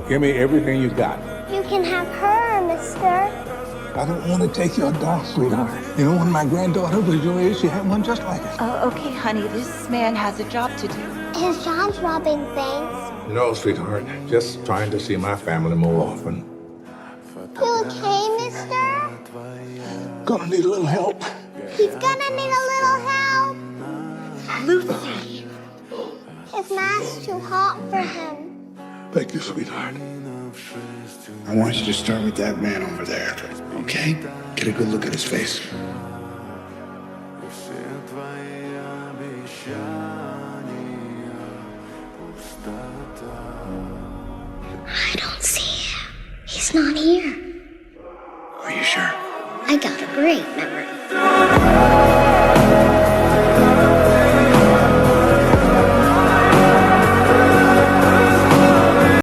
Give me everything you got. You can have her, mister. I don't want to take your doll, sweetheart. You know, when my granddaughter was your age, she had one just like it. Oh, okay, honey, this man has a job to do. His job's robbing banks. No, sweetheart. Just trying to see my family more often. You okay, mister? Gonna need a little help. He's gonna need a little help. Lucy! His mask's too hot for him. Thank you, sweetheart. I want you to start with that man over there, okay? Get a good look at his face. I don't see him. He's not here. Are you sure? I got a great memory.